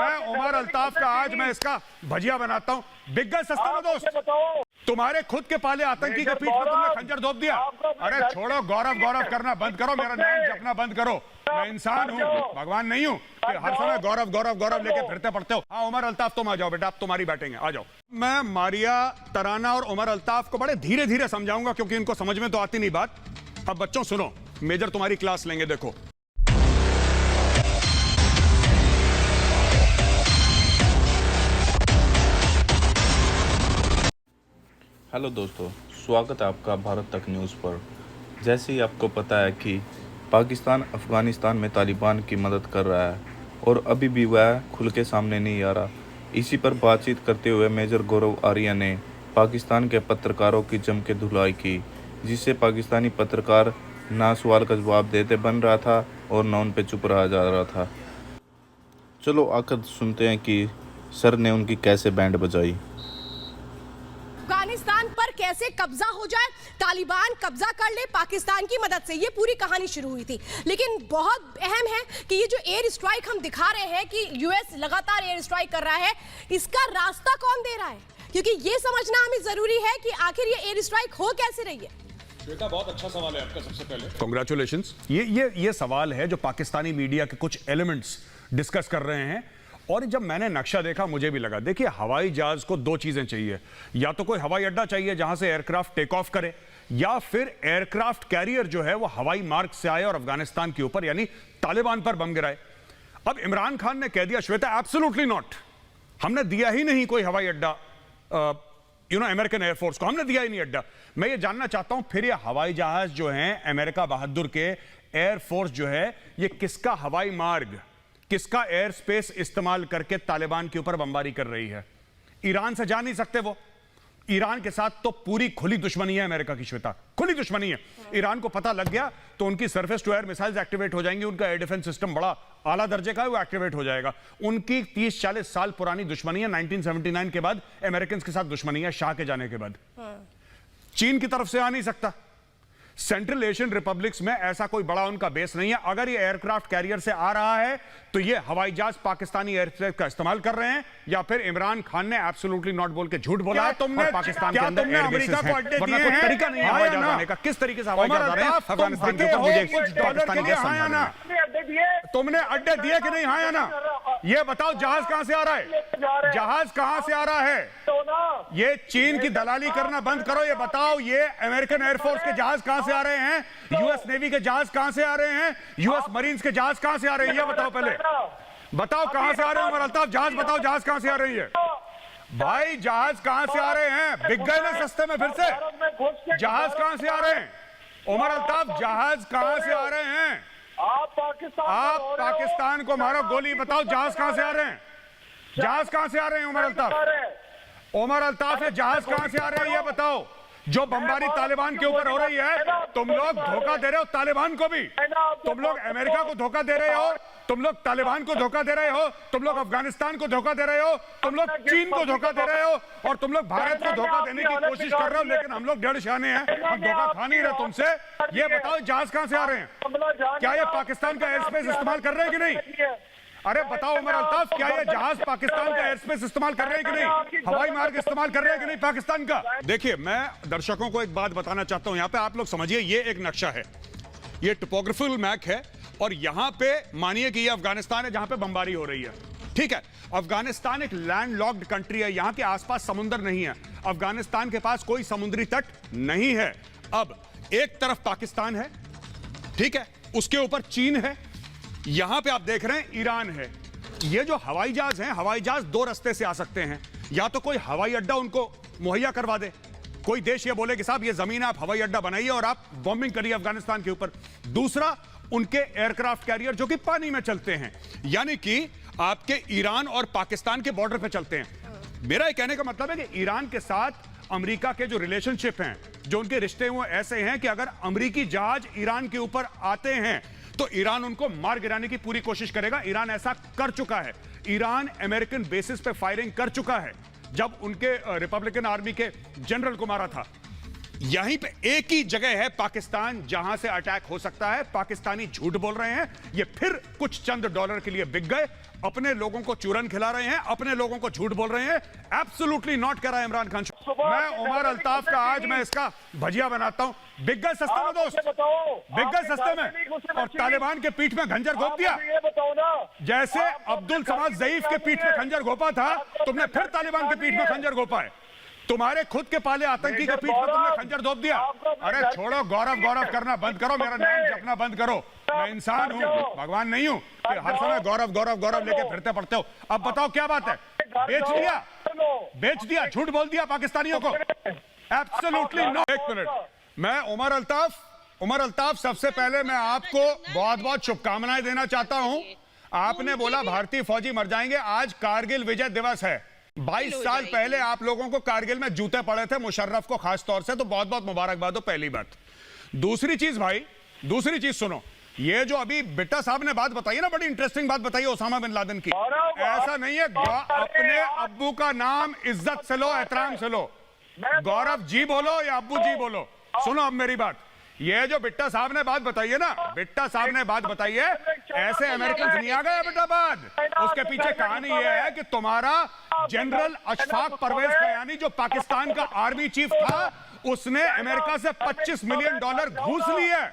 मैं उमर अल्ताफ का आज मैं इसका भजिया बनाता हूँ। बिक गए सस्ते में दोस्त। तुम्हारे खुद के पाले आतंकी के पीठ में तुमने खंजर धोप दिया। अरे छोड़ो, गौरव गौरव करना बंद करो, मेरा नाम जपना बंद करो। मैं इंसान हूँ, भगवान नहीं हूँ कि हर समय गौरव गौरव गौरव लेके फिरते पड़ते हो। हाँ उमर अल्ताफ, तुम आ जाओ बेटा, अब तुम्हारी बैटिंग है, आ जाओ। मैं मारिया, तराना और उमर अल्ताफ को बड़े धीरे धीरे समझाऊंगा क्योंकि इनको समझ में तो आती नहीं बात। अब बच्चों सुनो, मेजर तुम्हारी क्लास लेंगे, देखो। हेलो दोस्तों, स्वागत है आपका भारत तक न्यूज़ पर। जैसे ही आपको पता है कि पाकिस्तान अफ़गानिस्तान में तालिबान की मदद कर रहा है और अभी भी वह खुल के सामने नहीं आ रहा। इसी पर बातचीत करते हुए मेजर गौरव आर्या ने पाकिस्तान के पत्रकारों की जम के धुलाई की, जिससे पाकिस्तानी पत्रकार ना सवाल का जवाब देते बन रहा था और ना उन पर चुप रहा जा रहा था। चलो आकर सुनते हैं कि सर ने उनकी कैसे बैंड बजाई। अफगानिस्तान पर कैसे कब्जा हो जाए, तालिबान कब्जा कर ले पाकिस्तान की मदद से, ये पूरी कहानी शुरू हुई थी। लेकिन बहुत अहम है कि ये जो एयर स्ट्राइक हम दिखा रहे हैं कि यूएस लगातार एयर स्ट्राइक कर रहा है, इसका रास्ता कौन दे रहा है? क्योंकि ये समझना हमें जरूरी है कि आखिर ये एयर स्ट्राइक हो कैसे रही है। श्वेता, बहुत अच्छा सवाल है आपका। सबसे पहले कांग्रेचुलेशंस। ये सवाल है जो पाकिस्तानी मीडिया के कुछ एलिमेंट्स डिस्कस कर रहे हैं। और जब मैंने नक्शा देखा मुझे भी लगा, देखिए हवाई जहाज को दो चीजें चाहिए, या तो कोई हवाई अड्डा चाहिए जहां से एयरक्राफ्ट टेक ऑफ करे, या फिर एयरक्राफ्ट कैरियर जो है वो हवाई मार्ग से आए और अफगानिस्तान के ऊपर यानी तालिबान पर बम गिराए। अब इमरान खान ने कह दिया, श्वेता एब्सोल्युटली नॉट, हमने दिया ही नहीं कोई हवाई अड्डा अमेरिकन एयरफोर्स को, हमने दिया ही नहीं अड्डा। मैं ये जानना चाहता हूं फिर ये हवाई जहाज जो है अमेरिका बहादुर के एयरफोर्स जो है, ये किसका हवाई मार्ग, किसका एयर स्पेस इस्तेमाल करके तालिबान के ऊपर बमबारी कर रही है? ईरान से जा नहीं सकते वो। ईरान के साथ तो पूरी खुली दुश्मनी है अमेरिका की, श्वेता, खुली दुश्मनी है। ईरान को पता लग गया तो उनकी surface to air missiles activate हो जाएंगी, उनका एयर डिफेंस सिस्टम बड़ा आला दर्जे का है, वो एक्टिवेट हो जाएगा। उनकी 30-40 साल पुरानी दुश्मनी है, 1979 के बाद अमेरिकन के साथ दुश्मनी है, शाह के जाने के बाद। चीन की तरफ से आ नहीं सकता। सेंट्रल एशियन रिपब्लिक्स में ऐसा कोई बड़ा उनका बेस नहीं है। अगर ये एयरक्राफ्ट कैरियर से आ रहा है तो ये हवाई जहाज पाकिस्तानी एयरक्राफ्ट का इस्तेमाल कर रहे हैं, या फिर इमरान खान ने एब्सोल्युटली नॉट बोल के झूठ बोला है। तुमने पाकिस्तान के अंदर एयर बेसेस हैं, वरना कोई तरीका नहीं है हवाई जहाज आने का। किस तरीके से हवाई जहाज आ रहे हैं अफगानिस्तान के ऊपर, मुझे पाकिस्तानी गैस समझाना। तुमने अड्डे दिए कि नहीं? हाँ या ना? ये बताओ, जहाज कहां से आ रहा है? जहाज कहां से आ रहा है? ये चीन की दलाली करना बंद करो। ये बताओ, ये अमेरिकन एयरफोर्स के जहाज कहां से आ रहे हैं? यूएस नेवी के जहाज कहां से आ रहे हैं? यूएस मरीन्स के जहाज कहां से आ रहे हैं? ये बताओ, पहले बताओ कहां से आ रहे हैं उमर अल्ताफ? जहाज बताओ, जहाज कहां से आ रही है भाई? जहाज कहां से आ रहे हैं? बिक गए ना सस्ते में फिर से? जहाज कहां से आ रहे हैं उमर अल्ताफ? जहाज कहां से आ रहे हैं? आप पाकिस्तान को मारो गोली, बताओ जहाज कहां से आ रहे हैं? जहाज कहां से आ रहे हैं उमर अल्ताफ? उमर अल्ताफ, ये जहाज कहां से आ रहे हैं ये बताओ। जो बमबारी तालिबान के ऊपर हो रही है, तुम लोग धोखा दे रहे हो तालिबान को भी, तुम लोग अमेरिका को धोखा दे रहे हो, तुम लोग तालिबान को धोखा दे रहे हो, तुम लोग अफगानिस्तान को धोखा दे रहे हो, तुम लोग चीन को धोखा दे रहे हो, और तुम लोग भारत को धोखा देने की कोशिश कर रहे हो। लेकिन हम लोग डेढ़ शाने हैं, हम धोखा खा नहीं रहे तुमसे। ये बताओ, जहाज कहां से आ रहे हैं? क्या ये पाकिस्तान का एयर स्पेस इस्तेमाल कर रहे हैं कि नहीं? अरे बताओ उमर अल्ताफ, क्या ये जहाज पाकिस्तान का एयर स्पेस इस्तेमाल कर रहे हैं कि नहीं? हवाई मार्ग इस्तेमाल कर रहे हैं कि नहीं पाकिस्तान का? देखिए, मैं दर्शकों को एक बात बताना चाहता हूं, यहां पे आप लोग समझिए, ये एक नक्शा है, ये टोपोग्राफिकल मैप है, और यहां पे मानिए कि ये अफगानिस्तान है जहां पे बमबारी हो रही है, ठीक है? अफगानिस्तान एक लैंडलॉक्ड कंट्री है, यहां के आसपास समुद्र नहीं है, अफगानिस्तान के पास कोई समुद्री तट नहीं है। अब एक तरफ पाकिस्तान है, ठीक है, उसके ऊपर चीन है, यहां पे आप देख रहे हैं ईरान है। ये जो हवाई जहाज हैं, हवाई जहाज दो रास्ते से आ सकते हैं, या तो कोई हवाई अड्डा उनको मुहैया करवा दे, कोई देश ये बोले कि साहब ये जमीन है, आप हवाई अड्डा बनाइए और आप बॉम्बिंग करिए अफगानिस्तान के ऊपर। दूसरा, उनके एयरक्राफ्ट कैरियर जो कि पानी में चलते हैं, यानी कि आपके ईरान और पाकिस्तान के बॉर्डर पे चलते हैं। मेरा ये कहने का मतलब है कि ईरान के साथ अमेरिका के जो रिलेशनशिप हैं, जो उनके रिश्ते वो ऐसे हैं कि अगर अमेरिकी जहाज ईरान के ऊपर आते हैं तो ईरान उनको मार गिराने की पूरी कोशिश करेगा। ईरान ऐसा कर चुका है, ईरान अमेरिकन बेसिस पे फायरिंग कर चुका है। जब उनके रिपब्लिकन आर्मी के जनरल को मारा था, यहीं पे एक ही जगह है पाकिस्तान जहां से अटैक हो सकता है। पाकिस्तानी झूठ बोल रहे हैं, ये फिर कुछ चंद डॉलर के लिए बिक गए, अपने लोगों को चूरन खिला रहे हैं, अपने लोगों को झूठ बोल रहे हैं। एब्सोल्युटली नॉट करा इमरान खान। मैं उमर अल्ताफ का आज मैं इसका भजिया बनाता हूं। बिक गए सस्ते में दोस्त, बिक गए सस्ते में, और तालिबान के पीठ में खंजर घोप दिया। जैसे अब्दुल समाद ज़ईफ के पीठ में खंजर घोपा था, तुमने फिर तालिबान के पीठ में खंजर घोपा है। तुम्हारे खुद के पाले आतंकी के पीठ में तुमने खंजर घोप दिया। अरे छोड़ो, गौरव गौरव करना बंद करो, मेरा नाम जपना बंद करो। मैं इंसान हूं, भगवान नहीं हूं कि हर समय गौरव गौरव गौरव लेके फिरते पड़ते हो। अब बताओ क्या बात है? बेच दिया, झूठ बोल दिया पाकिस्तानियों को। Absolutely no. एक मिनट, मैं उमर अल्ताफ सबसे पहले मैं आपको बहुत बहुत शुभकामनाएं देना चाहता हूं। आपने बोला भारतीय फौजी मर जाएंगे। आज कारगिल विजय दिवस है। 22 साल पहले आप लोगों को कारगिल में जूते पड़े थे, मुशर्रफ को खास तौर से, तो बहुत बहुत मुबारकबाद हो। पहली बात। दूसरी चीज भाई, दूसरी चीज सुनो, ये जो अभी बिट्टा साहब ने बात बताई ना, बड़ी इंटरेस्टिंग बात बताई ओसामा बिन लादेन की। ऐसा नहीं है, अपने अब्बू का नाम इज्जत से लो, एहतराम से लो। गौरव जी बोलो या अब्बू जी बोलो। सुनो अब मेरी बात, ये जो बिट्टा साहब ने बात बताई है ना, बिट्टा साहब ने बात बताई है, ऐसे अमेरिकन नहीं आ गए बेटा बाद। उसके पीछे कहानी ये है कि तुम्हारा जनरल अशफाक परवेज कयानी, जो पाकिस्तान का आर्मी चीफ था, उसने अमेरिका से $25 मिलियन घूस लिए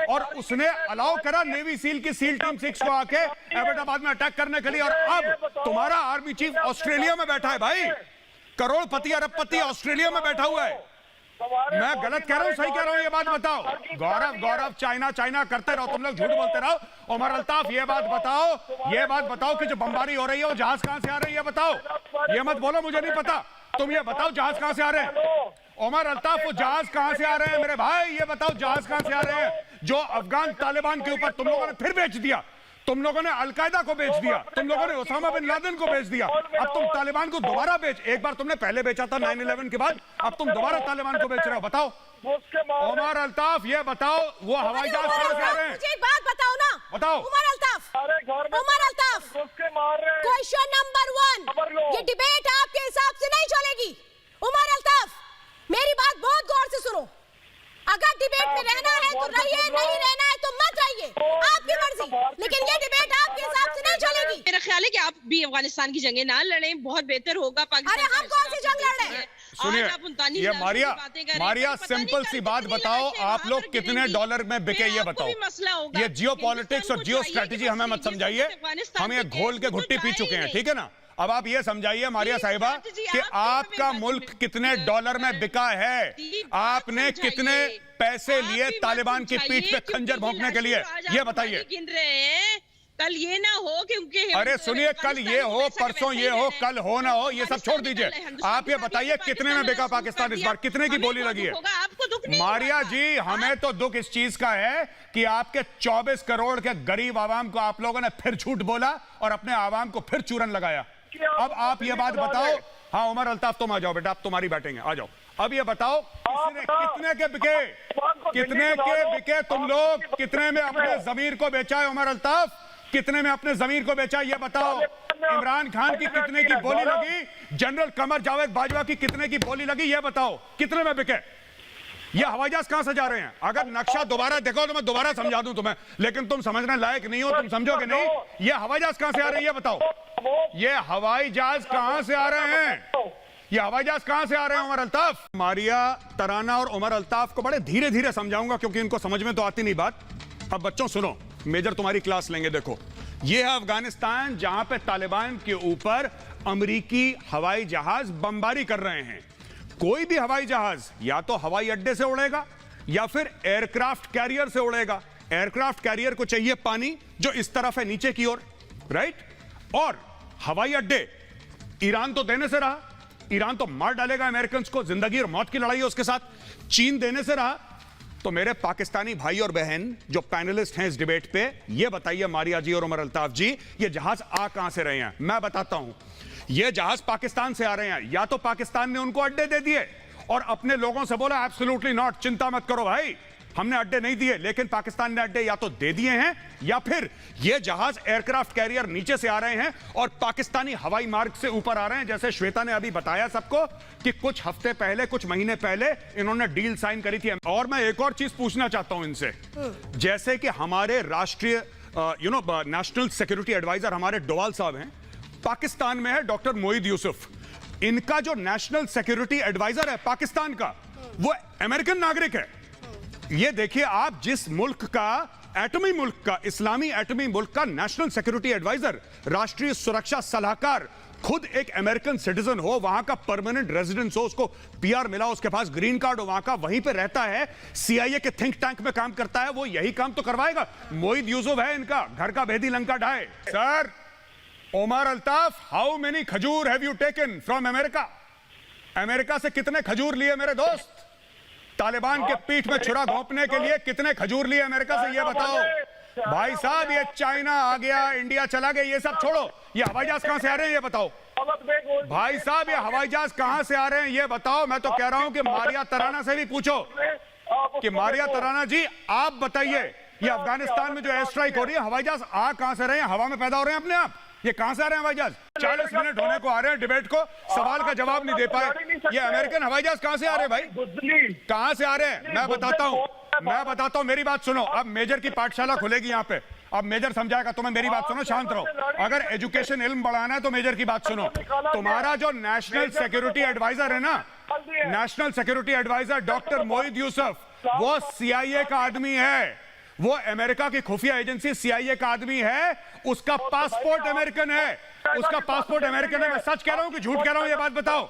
और उसने अलाउ करा नेवी सील की सील टीम 6 को आके एबटाबाद में अटैक करने के लिए। और अब तुम्हारा आर्मी चीफ ऑस्ट्रेलिया में बैठा है भाई, करोड़पति अरबपति ऑस्ट्रेलिया में बैठा हुआ है। मैं गलत कह रहा हूं, सही कह रहा हूं? ये बात बताओ। गौरव चाइना करते रहो, तुम लोग झूठ बोलते रहो। उमर अल्ताफ ये बात बताओ कि जो बमबारी हो रही है वो जहाज कहां से आ रही है? बताओ। ये मत बोलो मुझे नहीं पता, तुम ये बताओ जहाज कहां से आ रहे हैं। उमर अल्ताफ, वो जहाज कहां से आ रहे हैं मेरे भाई? ये बताओ जहाज कहां से आ रहे हैं जो अफगान तालिबान के ऊपर तुम लोगों ने फिर बेच दिया। तुम लोगों ने अलकायदा को बेच दिया, तुम लोगों ने ओसामा बिन लादेन को बेच दिया, अब तुम तालिबान को दोबारा एक बार तुमने पहले बेचा था 9/11 के बाद, अब तुम दोबारा तालिबान को बेच रहे हो। बताओ उमर अल्ताफ, ये बताओ वो हवाई जहाज कहां से आ रहे हैं? मुझे एक बात बताओ ना, बताओ। उमर अल्ताफ, क्वेश्चन नंबर 1, ये डिबेट आपके हिसाब से नहीं चलेगी। उमर अल्ताफ, मेरी बात बहुत गौर से सुनो। अगर डिबेट में रहना है तो रहिए, नहीं रहना है तो मत रहिए, आपकी मर्जी, लेकिन ये डिबेट आपके हिसाब से नहीं चलेगी। मेरा ख्याल है कि आप भी अफगानिस्तान की जंगें ना लड़ें, बहुत बेहतर होगा। अरे हम कौन सी जंग लड़ रहे हैं? सुनिए, ये मारिया सिंपल सी बात बताओ, आप लोग कितने डॉलर में बिके ये बताओ। ये जियो पॉलिटिक्स और जियो स्ट्रेटेजी हमें मत समझाइए, हम ये घोल के घुट्टी पी चुके हैं, ठीक है ना। अब आप ये समझाइए मारिया साहिबा कि आपका मुल्क कितने डॉलर में बिका है, आपने कितने पैसे लिए तालिबान की पीठ पे खंजर भोंकने के लिए, ये बताइए। गिन रहे हैं, कल ये ना हो क्योंकि अरे सुनिए, कल ये हो, परसों ये हो, कल हो ना हो, ये सब छोड़ दीजिए। आप ये बताइए कितने में बिका पाकिस्तान इस बार, कितने की बोली लगी है? आपको दुख नहीं? मारिया जी, हमें तो दुख इस चीज का है कि आपके 24 करोड़ के गरीब आवाम को आप लोगों ने फिर झूठ बोला और अपने आवाम को फिर चूरन लगाया। अब आप ये बात बताओ। हाँ उमर अल्ताफ, तुम आ जाओ बेटा, अब तुम्हारी बैटिंग है, आ जाओ। अब ये बताओ कितने के बिके, तुम लोग कितने में अपने जमीर को बेचा है? उमर अल्ताफ, कितने में अपने जमीर को बेचा ये बताओ। इमरान खान की कितने की बोली लगी, जनरल कमर जावेद बाजवा की कितने की बोली लगी ये बताओ, कितने में बिके? ये हवाई जहाज कहां से जा रहे हैं? अगर नक्शा दोबारा देखो तो मैं दोबारा समझा दूं तुम्हें, लेकिन तुम समझने लायक नहीं हो, तुम समझोगे नहीं। ये हवाई जहाज कहां से आ रहे हैं ये बताओ। ये हवाई जहाज कहां से आ रहे हैं? ये हवाई जहाज कहां से आ रहे हैं उमर अल्ताफ? मारिया, तराना और उमर अल्ताफ को बड़े धीरे धीरे समझाऊंगा क्योंकि इनको समझ में तो आती नहीं बात। अब बच्चों सुनो, मेजर तुम्हारी क्लास लेंगे। देखो, ये है अफगानिस्तान जहां पे तालिबान के ऊपर अमेरिकी हवाई जहाज बमबारी कर रहे हैं। कोई भी हवाई जहाज या तो हवाई अड्डे से उड़ेगा या फिर एयरक्राफ्ट कैरियर से उड़ेगा। एयरक्राफ्ट कैरियर को चाहिए पानी जो इस तरफ है नीचे की ओर, राइट? और हवाई अड्डे ईरान तो देने से रहा, ईरान तो मार डालेगा अमेरिकन को, जिंदगी और मौत की लड़ाई है उसके साथ। चीन देने से रहा। तो मेरे पाकिस्तानी भाई और बहन जो पैनलिस्ट हैं इस डिबेट पे, ये बताइए मारिया जी और उमर अल्ताफ जी, ये जहाज आ कहां से रहे हैं? मैं बताता हूं। ये जहाज पाकिस्तान से आ रहे हैं। या तो पाकिस्तान ने उनको अड्डे दे दिए और अपने लोगों से बोला एब्सोल्युटली नॉट, चिंता मत करो भाई, हमने अड्डे नहीं दिए, लेकिन पाकिस्तान ने अड्डे या तो दे दिए हैं या फिर ये जहाज एयरक्राफ्ट कैरियर नीचे से आ रहे हैं और पाकिस्तानी हवाई मार्ग से ऊपर आ रहे हैं। जैसे श्वेता ने अभी बताया सबको कि कुछ हफ्ते पहले, कुछ महीने पहले इन्होंने डील साइन करी थी। और मैं एक और चीज पूछना चाहता हूं इनसे, जैसे कि हमारे राष्ट्रीय नेशनल सिक्योरिटी एडवाइजर हमारे डोवाल साहब हैं, पाकिस्तान में है डॉक्टर मोईद यूसुफ, इनका जो नेशनल सिक्योरिटी एडवाइजर है पाकिस्तान का, वो अमेरिकन नागरिक है। ये देखिए आप, जिस मुल्क का एटमी मुल्क का, इस्लामी एटमी मुल्क का नेशनल सिक्योरिटी एडवाइजर, राष्ट्रीय सुरक्षा सलाहकार खुद एक अमेरिकन सिटीजन हो, वहां का परमानेंट रेजिडेंस हो, उसको पीआर मिला, उसके पास ग्रीन कार्ड हो, वहां का, वहीं पे रहता है, सीआईए के थिंक टैंक में काम करता है, वो यही काम तो करवाएगा। मोईद यूसुफ है इनका, घर का भेदी लंका ढाए। Sir Omar Altaf, how many khajur have you taken from America? America से कितने खजूर लिए मेरे दोस्त? तालिबान के पीठ में छुरा घोंपने के लिए कितने खजूर लिए अमेरिका से, ये बताओ। भाई साहब, ये चाइना आ गया, इंडिया चला गया, ये सब छोड़ो, ये हवाई जहाज कहां से आ रहे हैं ये बताओ। भाई साहब, ये हवाई जहाज कहां से आ रहे हैं ये बताओ। मैं तो कह रहा हूं कि मारिया तराना से भी पूछो कि मारिया तराना जी, आप बताइए, ये अफगानिस्तान में जो एयर स्ट्राइक हो रही है, हवाई जहाज आ कहां से रहे हैं? हवा में पैदा हो रहे हैं अपने आप? ये कहां से आ रहे हैं हवाई जहाज? 40 मिनट होने को आ रहे हैं डिबेट को, सवाल का जवाब नहीं दे पाए। ये अमेरिकन हवाई जहाज कहां से आ रहे हैं भाई? कहां से आ रहे हैं? मैं बताता हूं, मेरी बात सुनो। अब मेजर की पाठशाला खुलेगी यहाँ पे, अब मेजर समझाएगा तुम्हें। मेरी बात सुनो, शांत रहो। अगर एजुकेशन इल्म बढ़ाना है तो मेजर की बात सुनो। तुम्हारा जो नेशनल सिक्योरिटी एडवाइजर है ना, national security adviser doctor Moeed Yusuf, वो सीआईए का आदमी है, वो अमेरिका की खुफिया एजेंसी सीआईए का आदमी है, उसका पासपोर्ट अमेरिकन है, उसका पासपोर्ट अमेरिकन है। मैं सच कह रहा हूं कि झूठ कह रहा हूं, ये बात बताओ।